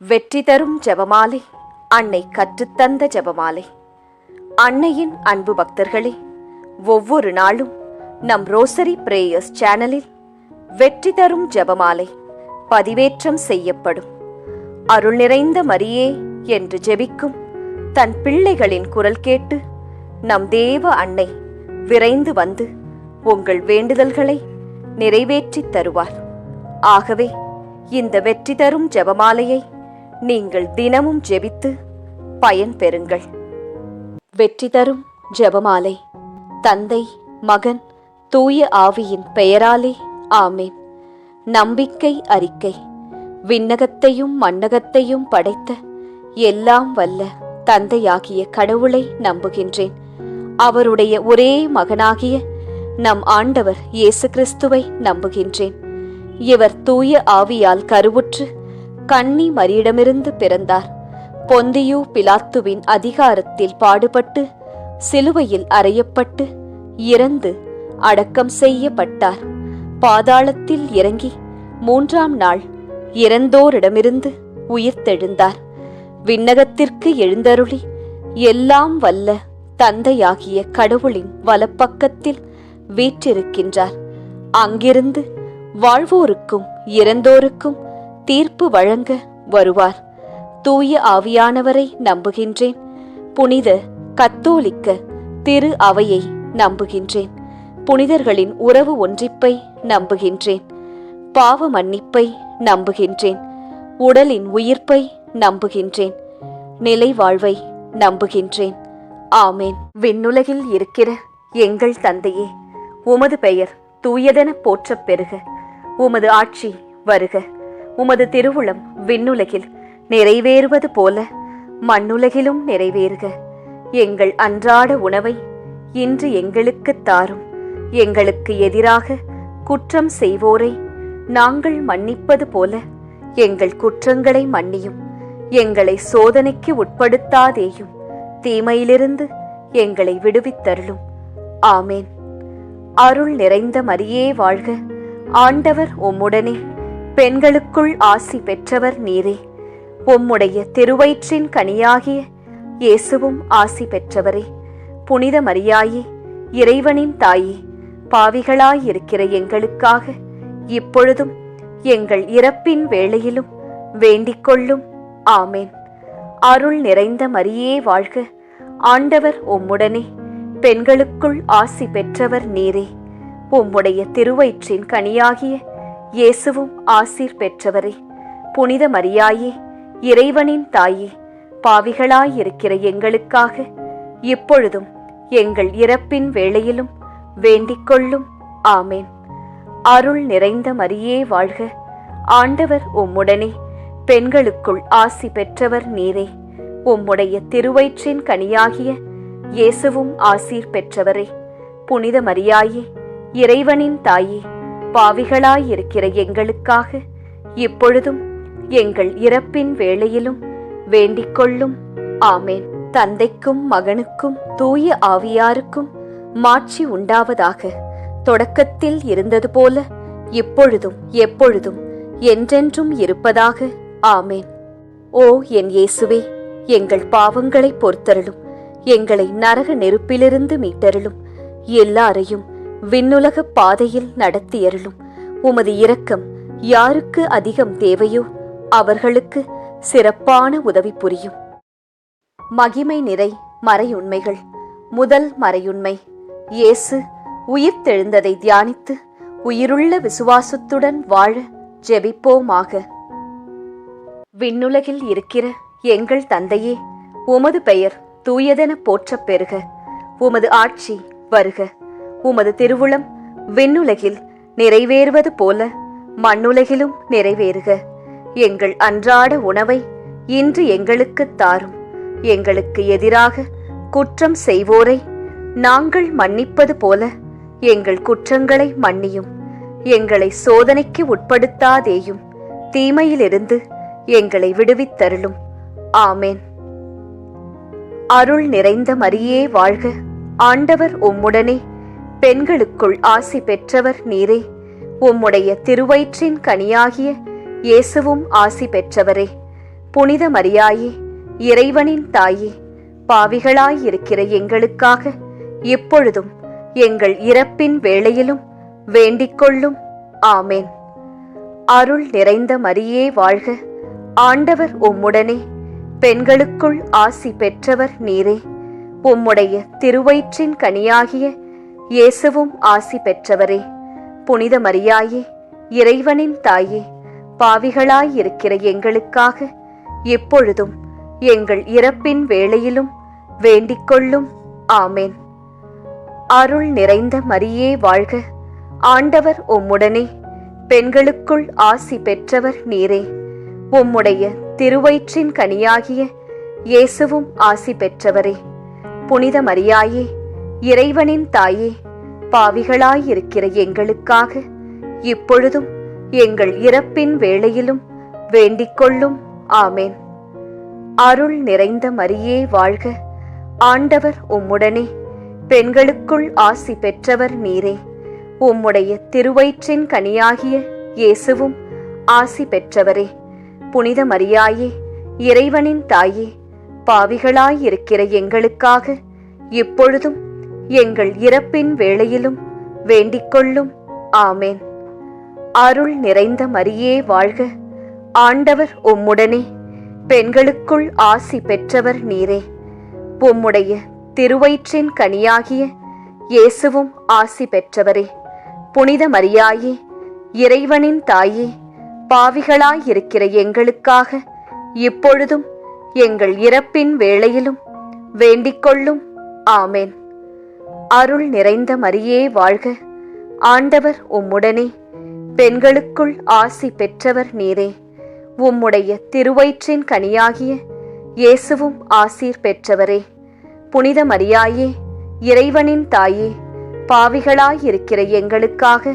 வெற்றி தரும் ஜெபமாலை, அன்னை கற்றுத்தந்த ஜெபமாலை. அன்னையின் அன்பு பக்தர்களே, ஒவ்வொரு நாளும் நம் ரோசரி பிரேயர்ஸ் சேனலில் வெற்றி தரும் ஜெபமாலை பதிவேற்றம் செய்யப்படும். அருள் நிறைந்த மரியே என்று ஜெபிக்கும் தன் பிள்ளைகளின் குரல் கேட்டு நம் தேவ அன்னை விரைந்து வந்து உங்கள் வேண்டுதல்களை நிறைவேற்றித் தருவார். ஆகவே இந்த வெற்றி தரும் ஜெபமாலையை நீங்கள் தினமும் ஜெபித்து பயன் பெறுங்கள். வெற்றி தரும் ஜெபமாலை. தந்தை, மகன், தூய ஆவியின் பெயராலே ஆமேன். நம்பிக்கை அறிக்கை. விண்ணகத்தையும் மண்ணகத்தையும் படைத்த எல்லாம் வல்ல தந்தையாகிய கடவுளை நம்புகின்றேன். அவருடைய ஒரே மகனாகிய நம் ஆண்டவர் இயேசு கிறிஸ்துவை நம்புகின்றேன். இவர் தூய ஆவியால் கருவுற்று கன்னி மரியிடமிருந்து பிறந்தார். பொந்தியு பிலாத்துவின் அதிகாரத்தில் பாடுபட்டு சிலுவையில் அறையப்பட்டு இறந்து அடக்கம் செய்யப்பட்டார். பாதாளத்தில் இறங்கி 3ஆம் நாள் இறந்தோரிடமிருந்து உயிர்த்தெழுந்தார். விண்ணகத்திற்கு எழுந்தருளி எல்லாம் வல்ல தந்தையாகிய கடவுளின் வலப்பக்கத்தில் வீற்றிருக்கின்றார். அங்கிருந்து வாழ்வோருக்கும் இறந்தோருக்கும் தீர்ப்பு வழங்க வருவார். தூய ஆவியானவரை நம்புகின்றேன். புனித கத்தோலிக்க திரு அவையை நம்புகின்றேன். புனிதர்களின் உறவு ஒன்றிப்பை நம்புகின்றேன். பாவ மன்னிப்பை நம்புகின்றேன். உடலின் உயிர்ப்பை நம்புகின்றேன். நிலை வாழ்வை நம்புகின்றேன். ஆமேன். விண்ணுலகில் இருக்கிற எங்கள் தந்தையே, உமது பெயர் தூயதென போற்றப் பெறுக. உமது ஆட்சி வருக. உமது திருவுளம் விண்ணுலகில் நிறைவேறுவது போல மண்ணுலகிலும் நிறைவேறுக. எங்கள் அன்றாட உணவை இன்று எங்களுக்கு தாரும். எங்களுக்கு எதிராக குற்றம் செய்வோரை நாங்கள் மன்னிப்பது போல எங்கள் குற்றங்களை மன்னியும். எங்களை சோதனைக்கு உட்படுத்தாதேயும், தீமையிலிருந்து எங்களை விடுவித்தருளும். ஆமேன். அருள் நிறைந்த மரியே வாழ்க. ஆண்டவர் உம்முடனே, பெண்களுக்குள் ஆசி பெற்றவர் நீரே. உம்முடைய திருவயிற்றின் கனியாகிய இயேசுவும் ஆசி பெற்றவரே. புனித மரியாயே, இறைவனின் தாயே, பாவிகளாயிருக்கிற எங்களுக்காக இப்பொழுதும் எங்கள் இறப்பின் வேளையிலும் வேண்டிக் கொள்ளும். ஆமேன். அருள் நிறைந்த மரியே வாழ்க. ஆண்டவர் உம்முடனே, பெண்களுக்குள் ஆசி பெற்றவர் நீரே. உம்முடைய திருவயிற்றின் கனியாகிய இயேசுவும் ஆசீர் பெற்றவரே. புனித மரியாயே, இறைவனின் தாயே, பாவிகளாயிருக்கிற எங்களுக்காக இப்பொழுதும் எங்கள் இறப்பின் வேளையிலும் வேண்டிக் கொள்ளும். ஆமேன். அருள் நிறைந்த மரியே வாழ்க. ஆண்டவர் உம்முடனே, பெண்களுக்குள் ஆசி பெற்றவர் நீரே. உம்முடைய திருவயிற்றின் கனியாகிய இயேசுவும் ஆசீர் பெற்றவரே. புனித மரியாயே, இறைவனின் தாயே, பாவிகளாயிருக்கிற எங்களுக்காக இப்பொழுதும் எங்கள் இறப்பின் வேளையிலும் வேண்டிக் கொள்ளும். ஆமேன். தந்தைக்கும் மகனுக்கும் தூய ஆவியாருக்கும் மாட்சி உண்டாவதாக. தொடக்கத்தில் இருந்தது போல இப்பொழுதும் எப்பொழுதும் என்றென்றும் இருப்பதாக. ஆமேன். ஓ என் இயேசுவே, எங்கள் பாவங்களை பொறுத்தருளும். எங்களை நரக நெருப்பிலிருந்து மீட்டருளும். எல்லாரையும் விண்ணுலக பாதையில் நடத்தியருளும். உமது இரக்கம் யாருக்கு அதிகம் தேவையோ அவர்களுக்கு சிறப்பான உதவி புரியும். மகிமை நிறை மறையுண்மைகள். முதல் மறையுண்மை, இயேசு உயிர்த்தெழுந்ததை தியானித்து உயிருள்ள விசுவாசத்துடன் வாழ ஜெபிப்போமாக. விண்ணுலகில் இருக்கிற எங்கள் தந்தையே, உமது பெயர் தூயதென போற்றப் பெறுக. உமது ஆட்சி வருக. உமது திருவுளம் விண்ணுலகில் நிறைவேறுவது போல மண்ணுலகிலும் நிறைவேறுக. எங்கள் அன்றாட உணவை இன்று எங்களுக்கு தாரும். எங்களுக்கு எதிராக குற்றம் செய்வோரை நாங்கள் மன்னிப்பது போல எங்கள் குற்றங்களை மன்னியும். எங்களை சோதனைக்கு உட்படுத்தாதேயும், தீமையிலிருந்து எங்களை விடுவித்தருளும். ஆமேன். அருள் நிறைந்த மரியே வாழ்க. ஆண்டவர் உம்முடனே, பெண்களுக்குள் ஆசி பெற்றவர் நீரே. உம்முடைய திருவயிற்றின் கனியாகிய இயேசுவும் ஆசி பெற்றவரே. புனித மரியாயே, இறைவனின் தாயே, பாவிகளாயிருக்கிற எங்களுக்காக இப்பொழுதும் எங்கள் இறப்பின் வேளையிலும் வேண்டிக்கொள்ளும். ஆமேன். அருள் நிறைந்த மரியே வாழ்க, ஆண்டவர் உம்முடனே, பெண்களுக்குள் ஆசி பெற்றவர் நீரே. உம்முடைய திருவயிற்றின் கனியாகிய இயேசுவும் ஆசி பெற்றவரே. புனித மரியாயே, இறைவனின் தாயே, பாவிகளாயிருக்கிற எங்களுக்காக இப்பொழுதும் எங்கள் இறப்பின் வேளையிலும் வேண்டிக்கொள்ளும். ஆமேன். அருள் நிறைந்த மரியே வாழ்க, ஆண்டவர் உம்முடனே, பெண்களுக்குள் ஆசி பெற்றவர் நீரே. உம்முடைய திருவயிற்றின் கனியாகிய இயேசுவும் ஆசி பெற்றவரே. புனித மரியாயே, இறைவனின் தாயே, பாவிகளாயிருக்கிற எங்களுக்காக இப்பொழுதும் எங்கள் இறப்பின் வேளையிலும் வேண்டிக்கொள்ளும். ஆமேன். அருள் நிறைந்த மரியே வாழ்க, ஆண்டவர் உம்முடனே, பெண்களுக்குள் ஆசி பெற்றவர் நீரே. உம்முடைய திருவயிற்றின் கனியாகிய இயேசுவும் ஆசி பெற்றவரே. புனித மரியாயே, இறைவனின் தாயே, பாவிகளாயிருக்கிற எங்களுக்காக இப்பொழுதும் எங்கள் இறப்பின் வேளையிலும் வேண்டிக்கொள்ளும். ஆமேன். அருள் நிறைந்த மரியே வாழ்க, ஆண்டவர் உம்முடனே, பெண்களுக்குள் ஆசி பெற்றவர் நீரே. உம்முடைய திருவயிற்றின் கனியாகிய இயேசுவும் ஆசி பெற்றவரே. புனித மரியாயே, இறைவனின் தாயே, பாவிகளாயிருக்கிற எங்களுக்காக இப்பொழுதும் எங்கள் இறப்பின் வேளையிலும் வேண்டிக்கொள்ளும். ஆமேன். அருள் நிறைந்த மரியே வாழ்க, ஆண்டவர் உம்முடனே, பெண்களுக்குள் ஆசி பெற்றவர் நீரே. உம்முடைய திருவயிற்றின் கனியாகிய இயேசுவும் ஆசீர் பெற்றவரே. புனித மரியாயே, இறைவனின் தாயே, பாவிகளாயிருக்கிற எங்களுக்காக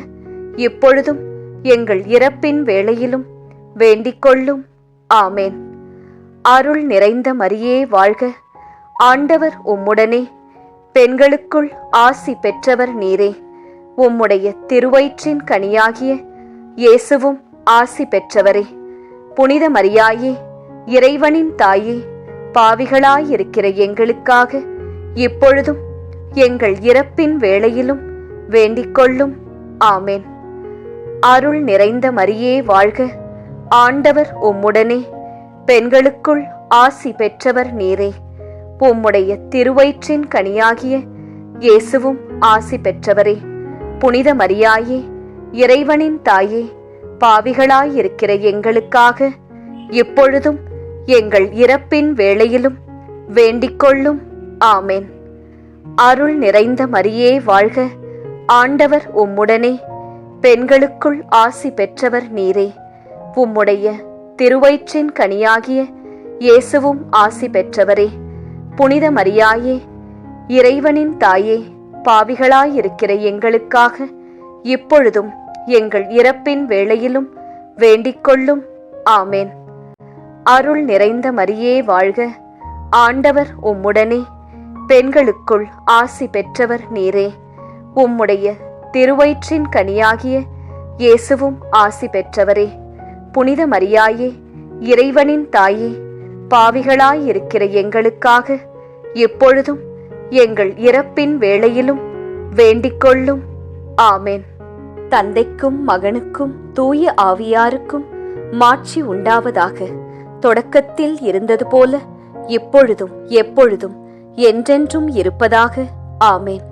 இப்பொழுதும் எங்கள் இறப்பின் வேளையிலும் வேண்டிக்கொள்ளும். ஆமேன். அருள் நிறைந்த மரியே வாழ்க, ஆண்டவர் உம்முடனே, பெண்களுக்குள் ஆசி பெற்றவர் நீரே. உம்முடைய திருவயிற்றின் கனியாகிய இயேசுவும் ஆசி பெற்றவரே. புனித மரியாயே, இறைவனின் தாயே, பாவிகளாயிருக்கிற எங்களுக்காக இப்பொழுதும் எங்கள் இறப்பின் வேளையிலும் வேண்டிக்கொள்ளும். ஆமேன். அருள் நிறைந்த மரியே வாழ்க, ஆண்டவர் உம்முடனே, பெண்களுக்குள் ஆசி பெற்றவர் நீரே. உம்முடைய திருவயிற்றின் கனியாகிய இயேசுவும் ஆசி பெற்றவரே. புனித மரியாயே, இறைவனின் தாயே, பாவிகளாயிருக்கிற எங்களுக்காக இப்பொழுதும் எங்கள் இறப்பின் வேளையிலும் வேண்டிக்கொள்ளும். ஆமேன். அருள் நிறைந்த மரியே வாழ்க, ஆண்டவர் உம்முடனே, பெண்களுக்குள் ஆசி பெற்றவர் நீரே. உம்முடைய திருவயிற்றின் கனியாகிய இயேசுவும் ஆசி பெற்றவரே. புனித மரியாயே, இறைவனின் தாயே, பாவிகளாயிருக்கிற எங்களுக்காக இப்பொழுதும் எங்கள் இறப்பின் வேளையிலும் வேண்டிக்கொள்ளும். ஆமேன். அருள் நிறைந்த மரியே வாழ்க, ஆண்டவர் உம்முடனே, பெண்களுக்குள் ஆசி பெற்றவர் நீரே. உம்முடைய திருவயிற்றின் கனியாகிய இயேசுவும் ஆசி பெற்றவரே. புனித மரியாயே, இறைவனின் தாயே, பாவிகளாயிருக்கிற எங்களுக்காக இப்பொழுதும் எங்கள் இறப்பின் வேளையிலும் வேண்டிக்கொள்ளும். ஆமேன். தந்தைக்கும் மகனுக்கும் தூய ஆவியாருக்கும் மாட்சி உண்டாவதாக. தொடக்கத்தில் இருந்தது போல இப்பொழுதும் எப்பொழுதும் என்றென்றும் இருப்பதாக. ஆமேன்.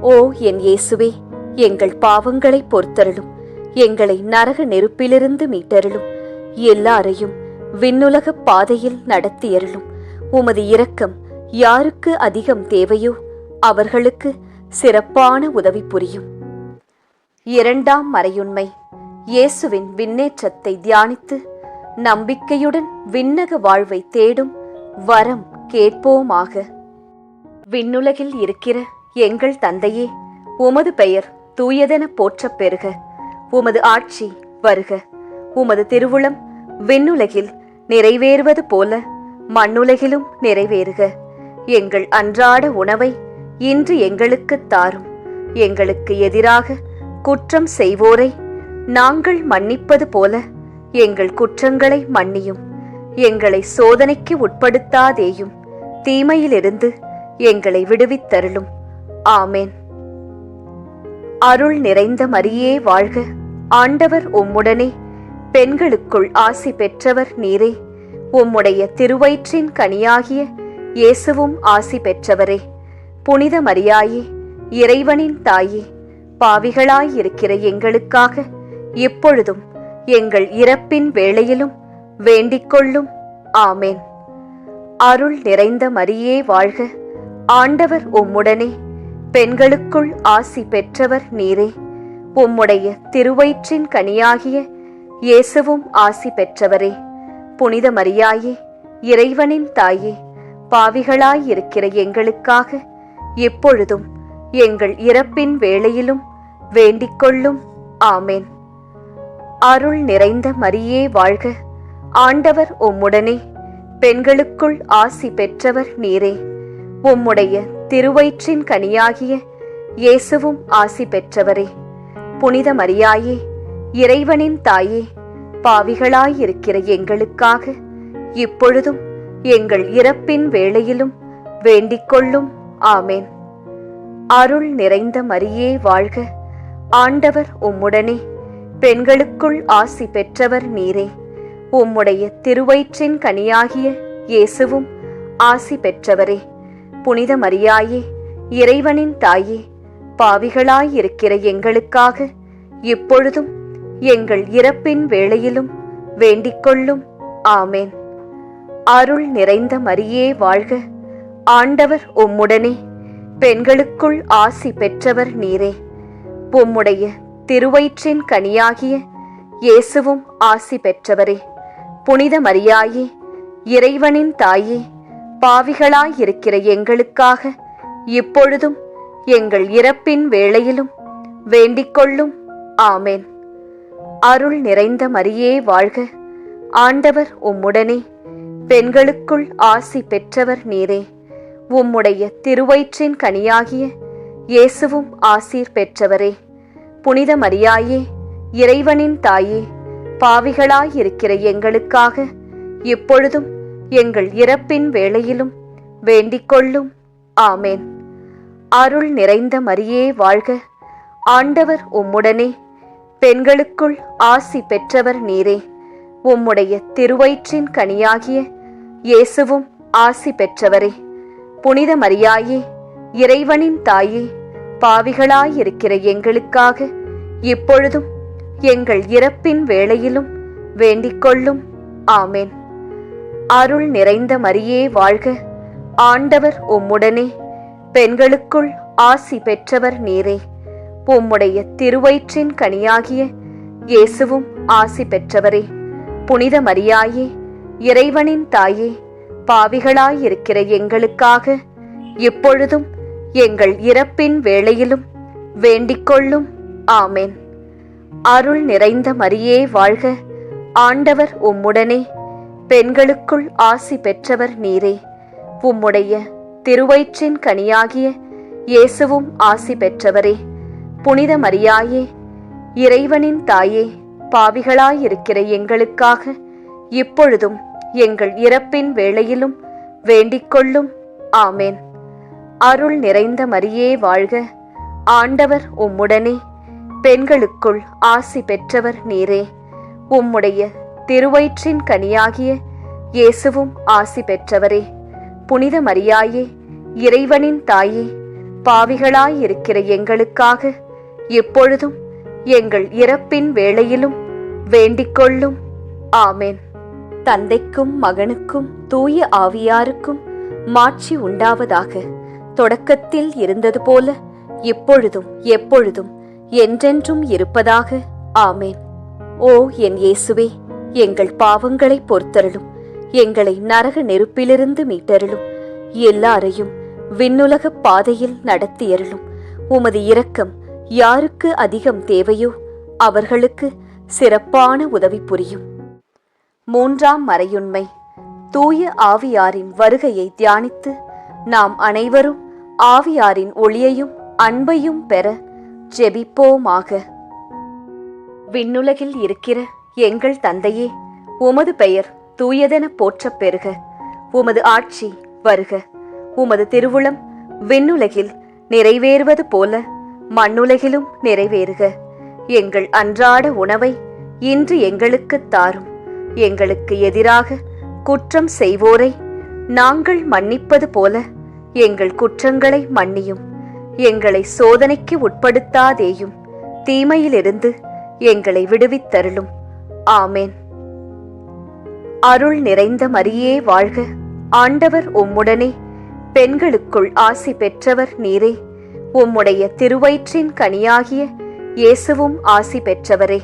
ஓ என் இயேசுவே, எங்கள் பாவங்களை பொறுத்தருளும், எங்களை நரக நெருப்பிலிருந்து மீட்டருளும், எல்லாரையும் விண்ணுலக பாதையில் நடத்தியருளும். உமது இரக்கம் யாருக்கு அதிகம் தேவையோ அவர்களுக்கு சிறப்பான உதவி புரியும். இரண்டாம் மறையுண்மை. இயேசுவின் விண்ணேற்றத்தை தியானித்து நம்பிக்கையுடன் விண்ணக வாழ்வை தேடும் வரம் கேட்போமாக. விண்ணுலகில் இருக்கிற எங்கள் தந்தையே, உமது பெயர் தூயதென போற்றப் பெறுக. உமது ஆட்சி வருக. உமது திருவுளம் விண்ணுலகில் நிறைவேறுவது போல மண்ணுலகிலும் நிறைவேறுக. எங்கள் அன்றாட உணவை இன்று எங்களுக்குத் தாரும். எங்களுக்கு எதிராக குற்றம் செய்வோரை நாங்கள் மன்னிப்பது போல எங்கள் குற்றங்களை மன்னியும். எங்களை சோதனைக்கு உட்படுத்தாதேயும், தீமையிலிருந்து எங்களை விடுவித்தருளும். ஆமேன். அருள் நிறைந்த மரியே வாழ்க, ஆண்டவர் உம்முடனே, பெண்களுக்குள் ஆசி பெற்றவர் நீரே. உம்முடைய திருவயிற்றின் கனியாகிய இயேசுவும் ஆசி பெற்றவரே. புனித மரியாயே, இறைவனின் தாயே, பாவிகளாயிருக்கிற எங்களுக்காக இப்பொழுதும் எங்கள் இறப்பின் வேளையிலும் வேண்டிக்கொள்ளும். ஆமேன். அருள் நிறைந்த மரியே வாழ்க, ஆண்டவர் உம்முடனே, பெண்களுக்குள் ஆசி பெற்றவர் நீரே. உம்முடைய திருவயிற்றின் கனியாகிய இயேசுவும் ஆசி பெற்றவரே. புனித மரியாயே, இறைவனின் தாயே, பாவிகளாயிருக்கிற எங்களுக்காக இப்பொழுதும் எங்கள் இறப்பின் வேளையிலும் வேண்டிக்கொள்ளும். ஆமேன். அருள் நிறைந்த மரியே வாழ்க, ஆண்டவர் உம்முடனே, பெண்களுக்குள் ஆசி பெற்றவர் நீரே. உம்முடைய திருவயிற்றின் கனியாகிய இயேசுவும் ஆசி பெற்றவரே. புனித மரியாயே, இறைவனின் தாயே, பாவிகளாயிருக்கிற எங்களுக்காக இப்பொழுதும் எங்கள் இறப்பின் வேளையிலும் வேண்டிக்கொள்ளும். ஆமேன். அருள் நிறைந்த மரியே வாழ்க, ஆண்டவர் உம்முடனே, பெண்களுக்குள் ஆசி பெற்றவர் நீரே. உம்முடைய திருவயிற்றின் கனியாகிய இயேசுவும் ஆசி பெற்றவரே. புனித மரியாயே, இறைவனின் தாயே, பாவிகளாயிருக்கிற எங்களுக்காக இப்பொழுதும் எங்கள் இறப்பின் வேளையிலும் வேண்டிக்கொள்ளும். ஆமேன். அருள் நிறைந்த மரியே வாழ்க, ஆண்டவர் உம்முடனே, பெண்களுக்குள் ஆசி பெற்றவர் நீரே. உம்முடைய திருவயிற்றின் கனியாகிய இயேசுவும் ஆசி பெற்றவரே. புனித மரியாயே, இறைவனின் தாயே, பாவிகளாயிருக்கிற எங்களுக்காக இப்பொழுதும் எங்கள் இறப்பின் வேளையிலும் வேண்டிக்கொள்ளும். ஆமேன். அருள் நிறைந்த மரியே வாழ்க, ஆண்டவர் உம்முடனே, பெண்களுக்குள் ஆசி பெற்றவர் நீரே. உம்முடைய திருவயிற்றின் கனியாகிய இயேசுவும் ஆசீர் பெற்றவரே. புனித மரியாயே, இறைவனின் தாயே, பாவிகளாயிருக்கிற எங்களுக்காக இப்பொழுதும் எங்கள் இறப்பின் வேளையிலும் வேண்டிக்கொள்ளும். ஆமேன். அருள் நிறைந்த மரியே வாழ்க, ஆண்டவர் உம்முடனே, பெண்களுக்குள் ஆசி பெற்றவர் நீரே. உம்முடைய திருவயிற்றின் கனியாகிய இயேசுவும் ஆசி பெற்றவரே. புனித மரியாயே, இறைவனின் தாயே, பாவிகளாயிருக்கிற எங்களுக்காக இப்பொழுதும் எங்கள் இறப்பின் வேளையிலும் வேண்டிக்கொள்ளும். ஆமேன். அருள் நிறைந்த மரியே வாழ்க, ஆண்டவர் உம்முடனே, பெண்களுக்குள் ஆசி பெற்றவர் நீரே. உம்முடைய திருவயிற்றின் கனியாகிய இயேசுவும் ஆசி பெற்றவரே. புனித மரியாயே, இறைவனின் தாயே, பாவிகளாயிருக்கிற எங்களுக்காக இப்பொழுதும் எங்கள் இறப்பின் வேளையிலும் வேண்டிக்கொள்ளும். ஆமேன். அருள் நிறைந்த மரியே வாழ்க, ஆண்டவர் உம்முடனே, பெண்களுக்குள் ஆசி பெற்றவர் நீரே. உம்முடைய திருவயிற்றின் கனியாகிய இயேசுவும் ஆசி பெற்றவரே. புனித மரியாயே, இறைவனின் தாயே, பாவிகளாயிருக்கிற எங்களுக்காக இப்பொழுதும் எங்கள் இறப்பின் வேளையிலும் வேண்டிக்கொள்ளும். ஆமேன். அருள் நிறைந்த மரியே வாழ்க, ஆண்டவர் உம்முடனே, பெண்களுக்குள் ஆசி பெற்றவர் நீரே. உம்முடைய திருவயிற்றின் கனியாகிய இயேசுவும் ஆசி பெற்றவரே. புனித மரியாயே, இறைவனின் தாயே, பாவிகளாயிருக்கிற எங்களுக்காக இப்பொழுதும் எங்கள் இறப்பின் வேளையிலும் வேண்டிக்கொள்ளும். ஆமேன். தந்தைக்கும் மகனுக்கும் தூய ஆவியாருக்கும் மாட்சி உண்டாவதாக. தொடக்கத்தில் இருந்தது போல இப்பொழுதும் எப்பொழுதும் என்றென்றும் இருப்பதாக. ஆமேன். ஓ என் இயேசுவே, எங்கள் பாவங்களை பொறுத்தருளும், எங்களை நரக நெருப்பிலிருந்து மீட்டருளும், எல்லாரையும் விண்ணுலக பாதையில் நடத்தியருளும். உமது இரக்கம் யாருக்கு அதிகம் தேவையோ அவர்களுக்கு சிறப்பான உதவி புரியும். மூன்றாம் மறையுண்மை. தூய ஆவியாரின் வருகையை தியானித்து நாம் அனைவரும் ஆவியாரின் ஒளியையும் அன்பையும் பெற ஜெபிப்போமாக. விண்ணுலகில் இருக்கிற எங்கள் தந்தையே, உமது பெயர் தூயதென போற்றப் பெறுக. உமது ஆட்சி வருக. உமது திருவுளம் விண்ணுலகில் நிறைவேறுவது போல மண்ணுலகிலும் நிறைவேறுக. எங்கள் அன்றாட உணவை இன்று எங்களுக்குத் தாரும். எங்களுக்கு எதிராக குற்றம் செய்வோரை நாங்கள் மன்னிப்பது போல எங்கள் குற்றங்களை மன்னியும். எங்களை சோதனைக்கு உட்படுத்தாதேயும், தீமையிலிருந்து எங்களை விடுவித்தருளும். ஆமேன். அருள் நிறைந்த மரியே வாழ்க. ஆண்டவர் உம்முடனே, பெண்களுக்குள் ஆசி பெற்றவர் நீரே. உம்முடைய திருவயிற்றின் கனியாகிய இயேசுவும் ஆசி பெற்றவரே.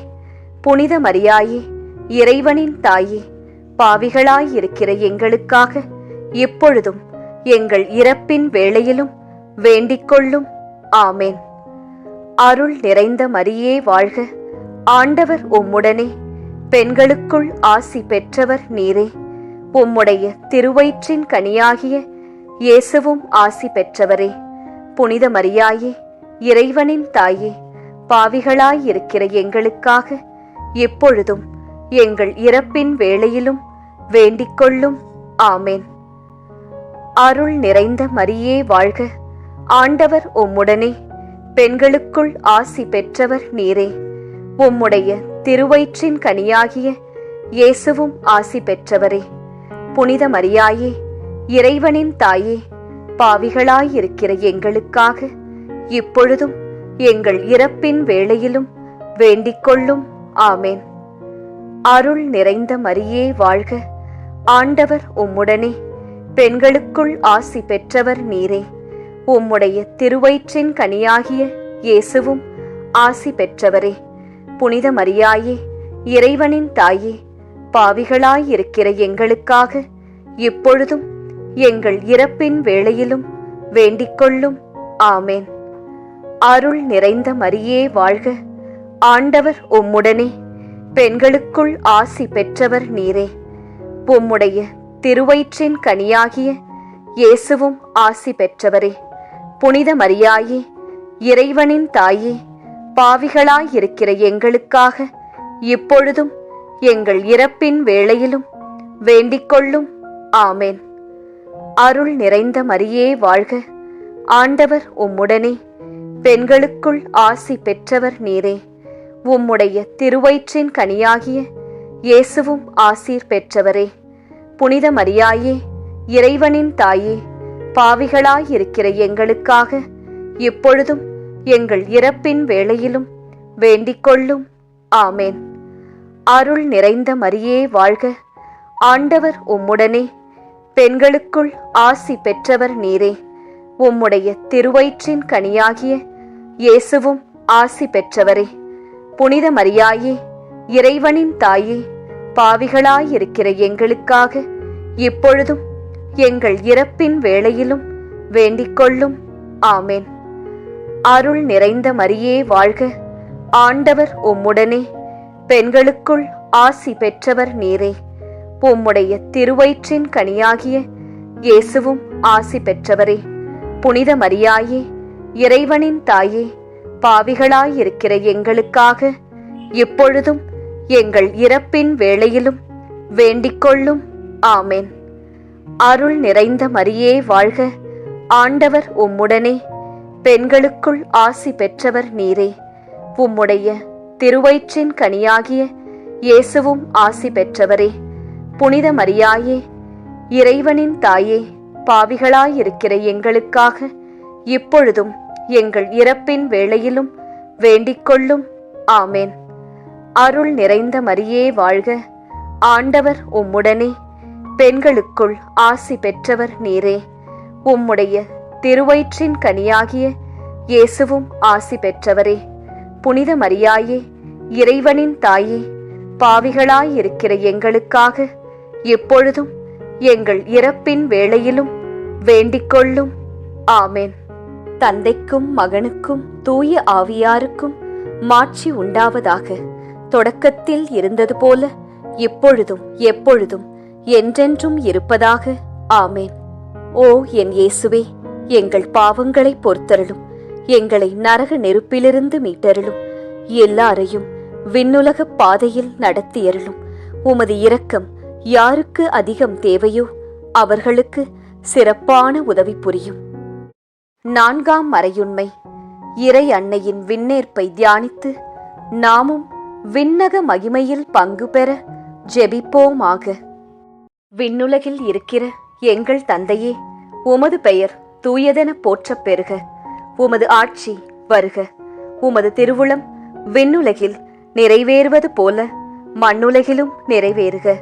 புனித மரியாயே, இறைவனின் தாயே, பாவிகளாயிருக்கிற எங்களுக்காக இப்பொழுதும் எங்கள் இறப்பின் வேளையிலும் வேண்டிக்கொள்ளும். ஆமேன். அருள் நிறைந்த மரியே வாழ்க. ஆண்டவர் உம்முடனே, பெண்களுக்குள் ஆசி பெற்றவர் நீரே. உம்முடைய திருவயிற்றின் கனியாகிய இயேசுவும் ஆசி பெற்றவரே. புனித மரியாயே, இறைவனின் தாயே, பாவிகளாயிருக்கிற எங்களுக்காக இப்பொழுதும் எங்கள் இறப்பின் வேளையிலும் வேண்டிக்கொள்ளும். ஆமேன். அருள் நிறைந்த மரியே வாழ்க. ஆண்டவர் உம்முடனே, பெண்களுக்குள் ஆசி பெற்றவர் நீரே. உம்முடைய திருவயிற்றின் கனியாகிய இயேசுவும் ஆசி பெற்றவரே. புனித மரியாயே, இறைவனின் தாயே, பாவிகளாயிருக்கிற எங்களுக்காக இப்பொழுதும் எங்கள் இறப்பின் வேளையிலும் வேண்டிக்கொள்ளும். ஆமேன். அருள் நிறைந்த மரியே வாழ்க. ஆண்டவர் உம்முடனே, பெண்களுக்குள் ஆசி பெற்றவர் நீரே. உம்முடைய திருவயிற்றின் கனியாகிய இயேசுவும் ஆசி பெற்றவரே. புனித மரியாயே, இறைவனின் தாயே, பாவிகளாயிருக்கிற எங்களுக்காக இப்பொழுதும் எங்கள் இறப்பின் வேளையிலும் வேண்டிக்கொள்ளும். ஆமேன். அருள் நிறைந்த மரியே வாழ்க. ஆண்டவர் உம்முடனே, பெண்களுக்குள் ஆசி பெற்றவர் நீரே. உம்முடைய திருவயிற்றின் கனியாகிய இயேசுவும் ஆசி பெற்றவரே. புனித மரியாயே, இறைவனின் தாயே, பாவிகளாயிருக்கிற எங்களுக்காக இப்பொழுதும் எங்கள் இறப்பின் வேளையிலும் வேண்டிக்கொள்ளும். ஆமேன். அருள் நிறைந்த மரியே வாழ்க. ஆண்டவர் உம்முடனே, பெண்களுக்குள் ஆசி பெற்றவர் நீரே. உம்முடைய திருவயிற்றின் கனியாகிய இயேசுவும் ஆசீர் பெற்றவரே. புனித மரியாயே, இறைவனின் தாயே, பாவிகளாயிருக்கிற எங்களுக்காக இப்பொழுதும் எங்கள் இறப்பின் வேளையிலும் வேண்டிக்கொள்ளும். ஆமேன். அருள் நிறைந்த மரியே வாழ்க. ஆண்டவர் உம்முடனே, பெண்களுக்குள் ஆசி பெற்றவர் நீரே. உம்முடைய திருவயிற்றின் கனியாகிய இயேசுவும் ஆசி பெற்றவரே. புனித மரியாயே, இறைவனின் தாயே, பாவிகளாயிருக்கிற எங்களுக்காக இப்பொழுதும் எங்கள் இறப்பின் வேளையிலும் வேண்டிக்கொள்ளும். ஆமேன். அருள் நிறைந்த மரியே வாழ்க. ஆண்டவர் உம்முடனே, பெண்களுக்குள் ஆசி பெற்றவர் நீரே. உம்முடைய திருவயிற்றின் கனியாகிய இயேசுவும் ஆசி பெற்றவரே. புனித மரியாயே, இறைவனின் தாயே, பாவிகளாயிருக்கிற எங்களுக்காக இப்பொழுதும் எங்கள் இறப்பின் வேளையிலும் வேண்டிக்கொள்ளும். ஆமேன். அருள் நிறைந்த மரியே வாழ்க. ஆண்டவர் உம்முடனே, பெண்களுக்குள் ஆசி பெற்றவர் நீரே. உம்முடைய திருவயிற்றின் கனியாகிய இயேசுவும் ஆசி பெற்றவரே. புனித மரியாயே, இறைவனின் தாயே, பாவிகளாயிருக்கிற எங்களுக்காக இப்பொழுதும் எங்கள் இறப்பின் வேளையிலும் வேண்டிக்கொள்ளும். ஆமேன். அருள் நிறைந்த மரியே வாழ்க. ஆண்டவர் உம்முடனே, பெண்களுக்குள் ஆசி பெற்றவர் நீரே. உம்முடைய திருவயிற்றின் கனியாகிய இயேசுவும் ஆசி பெற்றவரே. புனித மரியாயே, இறைவனின் தாயே, பாவிகளாயிருக்கிற எங்களுக்காக இப்பொழுதும் எங்கள் இறப்பின் வேளையிலும் வேண்டிக்கொள்ளும். ஆமேன். தந்தைக்கும் மகனுக்கும் தூய ஆவியாருக்கும் மாட்சி உண்டாவதாக. தொடக்கத்தில் இருந்தது போல இப்பொழுதும் எப்பொழுதும் என்றென்றும் இருப்பதாக. ஆமேன். ஓ என் இயேசுவே, எங்கள் பாவங்களை பொறுத்தருளும். எங்களை நரக நெருப்பிலிருந்து மீட்டருளும். எல்லாரையும் விண்ணுலக பாதையில் நடத்தியருளும். உமது இரக்கம் யாருக்கு அதிகம் தேவையோ அவர்களுக்கு சிறப்பான உதவி புரியும். 4ஆம் மறையுண்மை. இறை அன்னையின் விண்ணேற்பை தியானித்து நாமும் விண்ணக மகிமையில் பங்கு பெற ஜெபிப்போமாக. விண்ணுலகில் இருக்கிற எங்கள் தந்தையே, உமது பெயர் தூயதென போற்றப் பெறுக. உமது ஆட்சி வருக. உமது திருவுளம் விண்ணுலகில் நிறைவேறுவது போல மண்ணுலகிலும் நிறைவேறுக.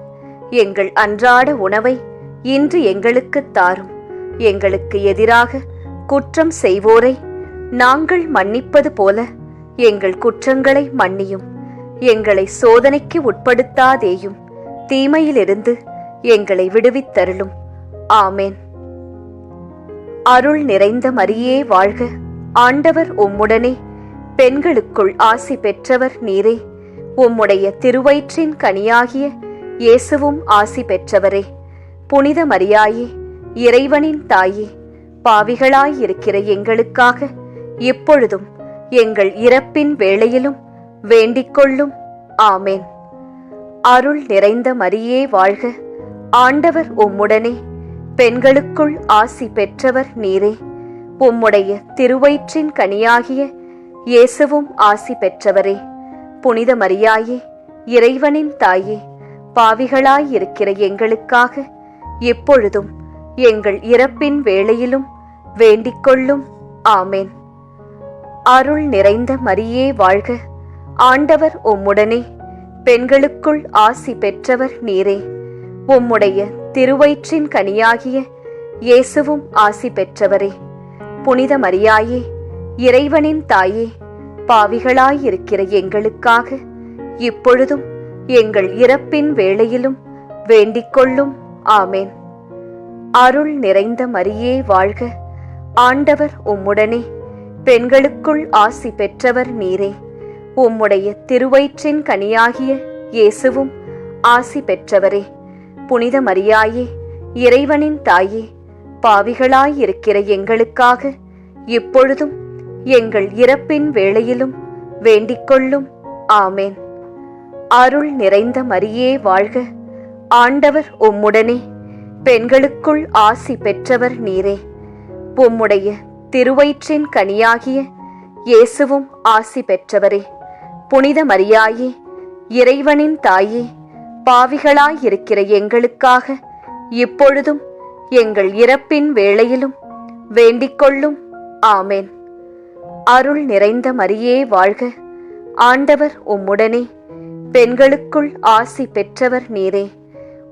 எங்கள் அன்றாட உணவை இன்று எங்களுக்குத் தாரும். எங்களுக்கு எதிராக குற்றம் செய்வோரை நாங்கள் மன்னிப்பது போல எங்கள் குற்றங்களை மன்னியும். எங்களை சோதனைக்கு உட்படுத்தாதேயும், தீமையிலிருந்து எங்களை விடுவித்தருளும். ஆமேன். அருள் நிறைந்த மரியே வாழ்க. ஆண்டவர் உம்முடனே, பெண்களுக்குள் ஆசி பெற்றவர் நீரே. உம்முடைய திருவயிற்றின் கனியாகிய இயேசுவும் ஆசி பெற்றவரே. புனித மரியாயே, இறைவனின் தாயே, பாவிகளாயிருக்கிற எங்களுக்காக இப்பொழுதும் எங்கள் இறப்பின் வேளையிலும் வேண்டிக்கொள்ளும். ஆமேன். அருள் நிறைந்த மரியே வாழ்க. ஆண்டவர் உம்முடனே, பெண்களுக்குள் ஆசி பெற்றவர் நீரே. உம்முடைய திருவயிற்றின் கனியாகிய இயேசுவும் ஆசி பெற்றவரே. புனித மரியாயே, இறைவனின் தாயே, பாவிகளாயிருக்கிற எங்களுக்காக இப்பொழுதும் எங்கள் இறப்பின் வேளையிலும் வேண்டிக்கொள்ளும். ஆமேன். அருள் நிறைந்த மரியே வாழ்க. ஆண்டவர் உம்முடனே, பெண்களுக்குள் ஆசி பெற்றவர் நீரே. உம்முடைய திருவயிற்றின் கனியாகிய இயேசுவும் ஆசி பெற்றவரே. புனித மரியாயே, இறைவனின் தாயே, பாவிகளாயிருக்கிற எங்களுக்காக இப்பொழுதும் எங்கள் இறப்பின் வேளையிலும் வேண்டிக்கொள்ளும். ஆமேன். அருள் நிறைந்த மரியே வாழ்க. ஆண்டவர் உம்முடனே, பெண்களுக்குள் ஆசி பெற்றவர் நீரே. உம்முடைய திருவயிற்றின் கனியாகிய இயேசுவும் ஆசி பெற்றவரே. புனித மரியாயே, இறைவனின் தாயே, பாவிகளாயிருக்கிற எங்களுக்காக இப்பொழுதும் எங்கள் இறப்பின் வேளையிலும் வேண்டிக்கொள்ளும். ஆமேன். அருள் நிறைந்த மரியே வாழ்க. ஆண்டவர் உம்முடனே, பெண்களுக்குள் ஆசி பெற்றவர் நீரே. உம்முடைய திருவயிற்றின் கனியாகிய இயேசுவும் ஆசி பெற்றவரே. புனித மரியாயே, இறைவனின் தாயே, பாவிகளாயிருக்கிற எங்களுக்காக இப்பொழுதும் எங்கள் இறப்பின் வேளையிலும் வேண்டிக்கொள்ளும். ஆமேன். அருள் நிறைந்த மரியே வாழ்க. ஆண்டவர் உம்முடனே, பெண்களுக்குள் ஆசி பெற்றவர் நீரே.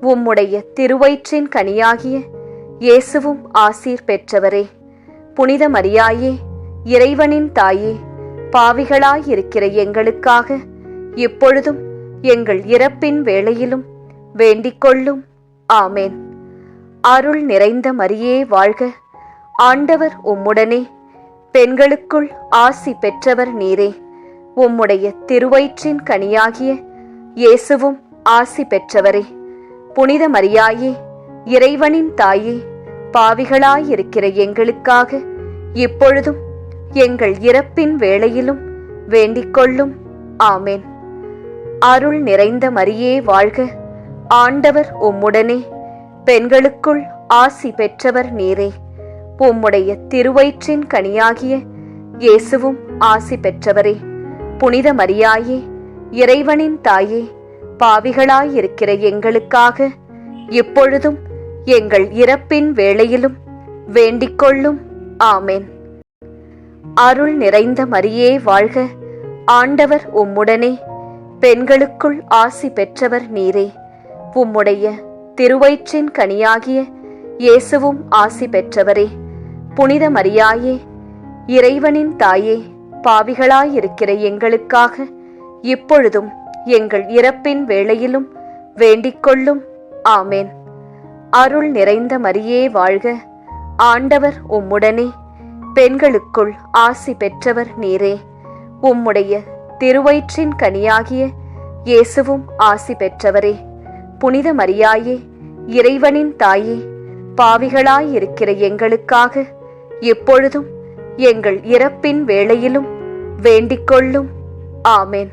உம்முடைய திருவயிற்றின் கனியாகிய இயேசுவும் ஆசீர் பெற்றவரே. புனித மரியாயே, இறைவனின் தாயே, பாவிகளாயிருக்கிற எங்களுக்காக இப்பொழுதும் எங்கள் இறப்பின் வேளையிலும் வேண்டிக்கொள்ளும். ஆமேன். அருள் நிறைந்த மரியே வாழ்க. ஆண்டவர் உம்முடனே, பெண்களுக்குள் ஆசி பெற்றவர் நீரே. உம்முடைய திருவயிற்றின் கனியாகிய இயேசுவும் ஆசி பெற்றவரே. புனித மரியாயே, இறைவனின் தாயே, பாவிகளாயிருக்கிற எங்களுக்காக இப்பொழுதும் எங்கள் இறப்பின் வேளையிலும் வேண்டிக்கொள்ளும். ஆமேன். அருள் நிறைந்த மரியே வாழ்க. ஆண்டவர் உம்முடனே, பெண்களுக்குள் ஆசி பெற்றவர் நீரே. உம்முடைய திருவயிற்றின் கனியாகிய இயேசுவும் ஆசி பெற்றவரே. புனித மரியாயே, இறைவனின் தாயே, பாவிகளாயிருக்கிற எங்களுக்காக இப்பொழுதும் எங்கள் இறப்பின் வேளையிலும் வேண்டிக்கொள்ளும். ஆமேன். அருள் நிறைந்த மரியே வாழ்க. ஆண்டவர் உம்முடனே, பெண்களுக்குள் ஆசி பெற்றவர் நீரே. உம்முடைய திருவயிற்றின் கனியாகிய இயேசுவும் ஆசி பெற்றவரே. புனித மரியாயே, இறைவனின் தாயே, பாவிகளாயிருக்கிற எங்களுக்காக இப்பொழுதும் எங்கள் இறப்பின் வேளையிலும் வேண்டிக்கொள்ளும். ஆமேன். அருள் நிறைந்த மரியே வாழ்க. ஆண்டவர் உம்முடனே, பெண்களுக்குள் ஆசி பெற்றவர் நீரே. உம்முடைய திருவயிற்றின் கனியாகிய இயேசுவும் ஆசி பெற்றவரே. புனித மரியாயே, இறைவனின் தாயே, பாவிகளாயிருக்கிற எங்களுக்காக இப்பொழுதும் எங்கள் இறப்பின் வேளையிலும் வேண்டிக்கொள்ளும். ஆமேன்.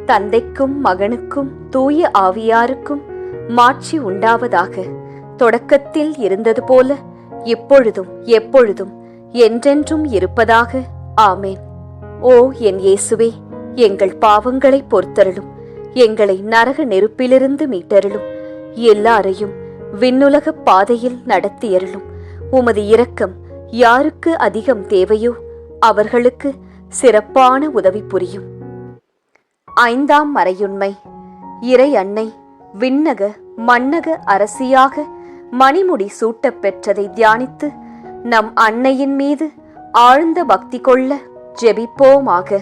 தந்தைக்கும் மகனுக்கும் தூய ஆவியாருக்கும் மாட்சி உண்டாவதாக. தொடக்கத்தில் இருந்தது போல இப்பொழுதும் எப்பொழுதும் என்றென்றும் இருப்பதாக. ஆமேன். ஓ என் இயேசுவே, எங்கள் பாவங்களை பொறுத்தருளும். எங்களை நரக நெருப்பிலிருந்து மீட்டருளும். எல்லாரையும் விண்ணுலக பாதையில் நடத்தியருளும். உமது இரக்கம் யாருக்கு அதிகம் தேவையோ அவர்களுக்கு சிறப்பான உதவி புரியும். 5ஆம் மறையுண்மை. இறை அன்னை விண்ணக மன்னக அரசியாக மணிமுடி சூட்டப் பெற்றதை தியானித்து நம் அன்னையின் மீது ஆழ்ந்த பக்தி கொள்ள ஜெபிப்போமாக.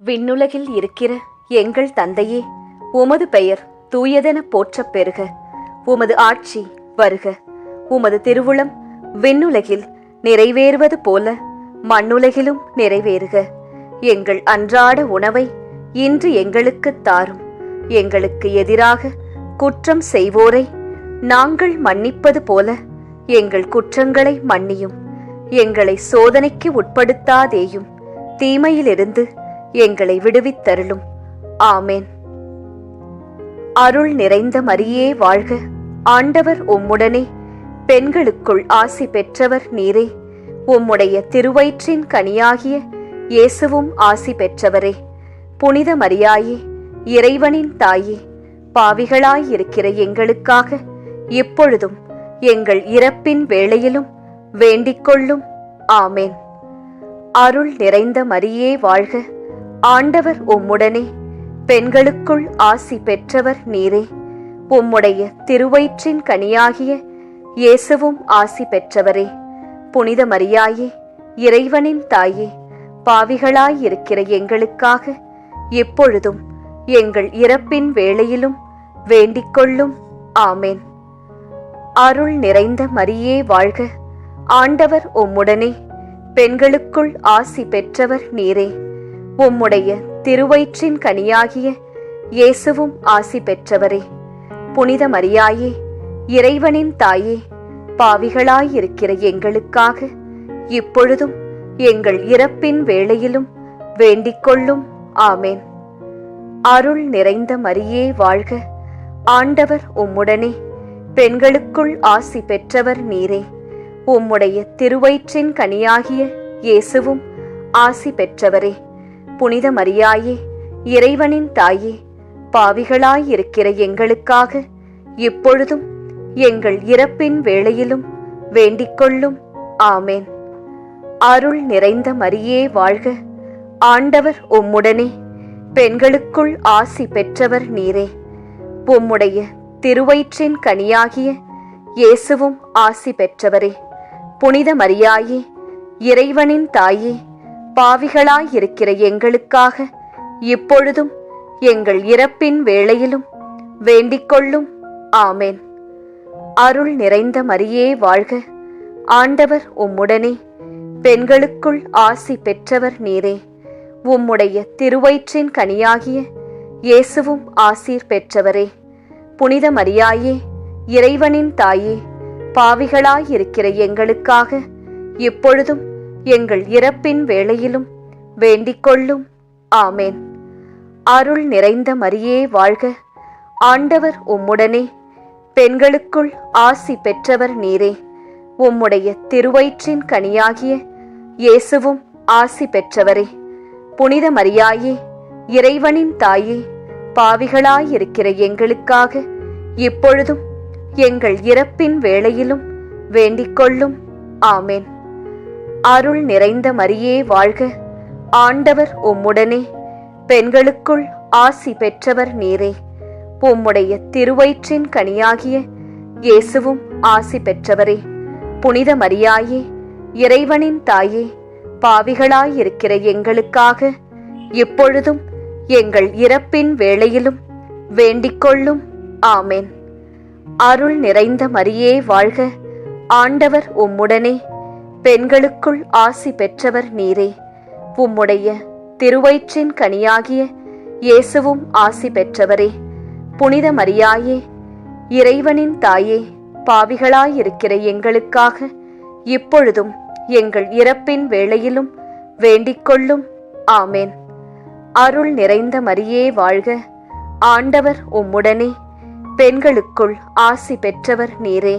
விண்ணுலகில் இருக்கிற எங்கள் தந்தையே, உமது பெயர் தூயதென போற்றப் பெறுக. உமது ஆட்சி வருக. உமது திருவுளம் விண்ணுலகில் நிறைவேறுவது போல மண்ணுலகிலும் நிறைவேறுக. எங்கள் அன்றாட உணவை இன்று எங்களுக்குத் தாரும். எங்களுக்கு எதிராக குற்றம் செய்வோரை நாங்கள் மன்னிப்பது போல எங்கள் குற்றங்களை மன்னியும். எங்களை சோதனைக்கு உட்படுத்தாதேயும், தீமையிலிருந்து எங்களை விடுவித்தருளும். ஆமேன். அருள் நிறைந்த மரியே வாழ்க. ஆண்டவர் உம்முடனே, பெண்களுக்குள் ஆசி பெற்றவர் நீரே. உம்முடைய திருவயிற்றின் கனியாகிய இயேசுவும் ஆசி பெற்றவரே. புனித மரியாயே, இறைவனின் தாயே, பாவிகளாயிருக்கிற எங்களுக்காக இப்பொழுதும் எங்கள் இறப்பின் வேளையிலும் வேண்டிக்கொள்ளும். ஆமேன். அருள் நிறைந்த மரியே வாழ்க. ஆண்டவர் உம்முடனே, பெண்களுக்குள் ஆசி பெற்றவர் நீரே. உம்முடைய திருவயிற்றின் கனியாகிய இயேசுவும் ஆசி பெற்றவரே. புனித மரியாயே, இறைவனின் தாயே, பாவிகளாயிருக்கிற எங்களுக்காக இப்பொழுதும் எங்கள் இறப்பின் வேளையிலும் வேண்டிக்கொள்ளும். ஆமேன். அருள் நிறைந்த மரியே வாழ்க. ஆண்டவர் உம்முடனே, பெண்களுக்குள் ஆசி பெற்றவர் நீரே. உம்முடைய திருவயிற்றின் கனியாகிய இயேசுவும் ஆசி பெற்றவரே. புனித மரியாயே, இறைவனின் தாயே, பாவிகளாயிருக்கிற எங்களுக்காக இப்பொழுதும் எங்கள் இறப்பின் வேளையிலும் வேண்டிக்கொள்ளும். ஆமேன். அருள் நிறைந்த மரியே வாழ்க. ஆண்டவர் உம்முடனே, பெண்களுக்குள் ஆசி பெற்றவர் நீரே. உம்முடைய திருவயிற்றின் கனியாகிய இயேசுவும் ஆசி பெற்றவரே. புனித மரியாயே, இறைவனின் தாயே, பாவிகளாயிருக்கிற எங்களுக்காக இப்பொழுதும் எங்கள் இறப்பின் வேளையிலும் வேண்டிக்கொள்ளும். ஆமேன். அருள் நிறைந்த மரியே வாழ்க. ஆண்டவர் உம்முடனே, பெண்களுக்குள் ஆசி பெற்றவர் நீரே. உம்முடைய திருவயிற்றின் கனியாகிய இயேசுவும் ஆசி பெற்றவரே. புனித மரியாயே, இறைவனின் தாயே, பாவிகளாயிருக்கிற எங்களுக்காக இப்பொழுதும் எங்கள் இறப்பின் வேளையிலும் வேண்டிக்கொள்ளும். ஆமேன். அருள் நிறைந்த மரியே வாழ்க. ஆண்டவர் உம்முடனே, பெண்களுக்குள் ஆசி பெற்றவர் நீரே. உம்முடைய திருவயிற்றின் கனியாகிய இயேசுவும் ஆசீர் பெற்றவரே. புனித மரியாயே, இறைவனின் தாயே, பாவிகளாயிருக்கிற எங்களுக்காக இப்பொழுதும் எங்கள் இறப்பின் வேளையிலும் வேண்டிக்கொள்ளும். ஆமேன். அருள் நிறைந்த மரியே வாழ்க. ஆண்டவர் உம்முடனே, பெண்களுக்குள் ஆசி பெற்றவர் நீரே. உம்முடைய திருவயிற்றின் கனியாகிய இயேசுவும் ஆசி பெற்றவரே. புனித மரியாயே, இறைவனின் தாயே, பாவிகளாயிருக்கிற எங்களுக்காக இப்பொழுதும் எங்கள் இறப்பின் வேளையிலும் வேண்டிக்கொள்ளும். ஆமேன். அருள் நிறைந்த மரியே வாழ்க. ஆண்டவர் உம்முடனே, பெண்களுக்குள் ஆசி பெற்றவர் நீரே. உம்முடைய திருவயிற்றின் கனியாகிய இயேசுவும் ஆசி பெற்றவரே. புனித மரியாயே, இறைவனின் தாயே, பாவிகளாயிருக்கிற எங்களுக்காக இப்பொழுதும் எங்கள் இறப்பின் வேளையிலும் வேண்டிக்கொள்ளும். ஆமேன். அருள் நிறைந்த மரியே வாழ்க. ஆண்டவர் உம்முடனே, பெண்களுக்குள் ஆசி பெற்றவர் நீரே. உம்முடைய திருவயிற்றின் கனியாகிய இயேசுவும் ஆசி பெற்றவரே. புனித மரியாயே, இறைவனின் தாயே, பாவிகளாயிருக்கிற எங்களுக்காக இப்பொழுதும் எங்கள் இறப்பின் வேளையிலும் வேண்டிக்கொள்ளும். ஆமேன். அருள் நிறைந்த மரியே வாழ்க. ஆண்டவர் உம்முடனே, பெண்களுக்குள் ஆசி பெற்றவர் நீரே.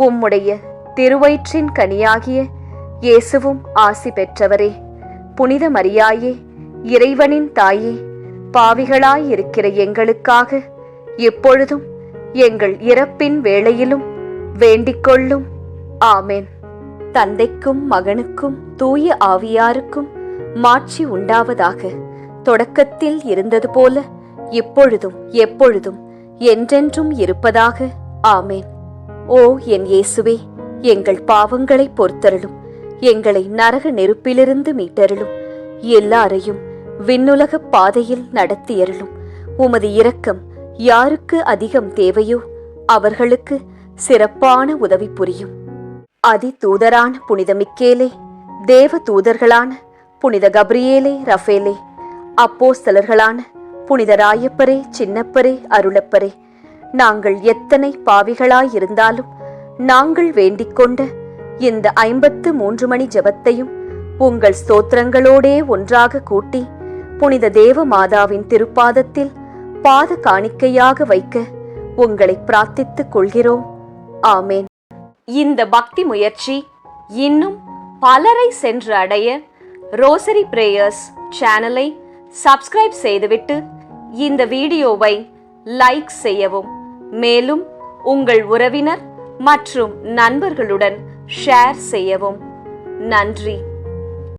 உம்முடைய திருவயிற்றின் கனியாகிய இயேசுவும் ஆசி பெற்றவரே. புனித மரியாயே, இறைவனின் தாயே, பாவிகளாயிருக்கிற எங்களுக்காக எப்பொழுதும் எங்கள் இறப்பின் வேளையிலும் வேண்டிக்கொள்ளும். ஆமென். தந்தைக்கும் மகனுக்கும் தூய ஆவியாருக்கும் மாட்சி உண்டாவதாக. தொடக்கத்தில் இருந்தது போல இப்பொழுதும் எப்பொழுதும் என்றென்றும் இருப்பதாக. ஆமென். ஓ என் இயேசுவே, எங்கள் பாவங்களை பொறுத்தருளும். எங்களை நரக நெருப்பிலிருந்து மீட்டருளும். எல்லாரையும் விண்ணுலக பாதையில் நடத்தியருளும். உமது இரக்கம் யாருக்கு அதிகம் தேவையோ அவர்களுக்கு சிறப்பான உதவி புரியும். அதி தூதரான புனித மிக்கேலே, தேவ தூதர்களான புனித கப்ரியேலே, ரஃபேலே, அப்போஸ்தலர்களான புனித ராயப்பரே, சின்னப்பரே, அருளப்பரே, நாங்கள் எத்தனை பாவிகளாயிருந்தாலும் நாங்கள் வேண்டிக்கொண்ட இந்த 53 மணி ஜெபத்தையும் உங்கள் ஸ்தோத்திரங்களோடே ஒன்றாக கூட்டி புனித தேவ மாதாவின் திருப்பாதத்தில் பாத காணிக்கையாக வைக்க உங்களை பிரார்த்தித்துக் கொள்கிறோம். ஆமேன். இந்த பக்தி முயற்சி இன்னும் பலரை சென்று அடைய ரோசரி பிரேயர்ஸ் சேனலை சப்ஸ்கிரைப் செய்துவிட்டு இந்த வீடியோவை லைக் செய்யவும். மேலும் உங்கள் உறவினர் மற்றும் நண்பர்களுடன் ஷேர் செய்யவும். நன்றி.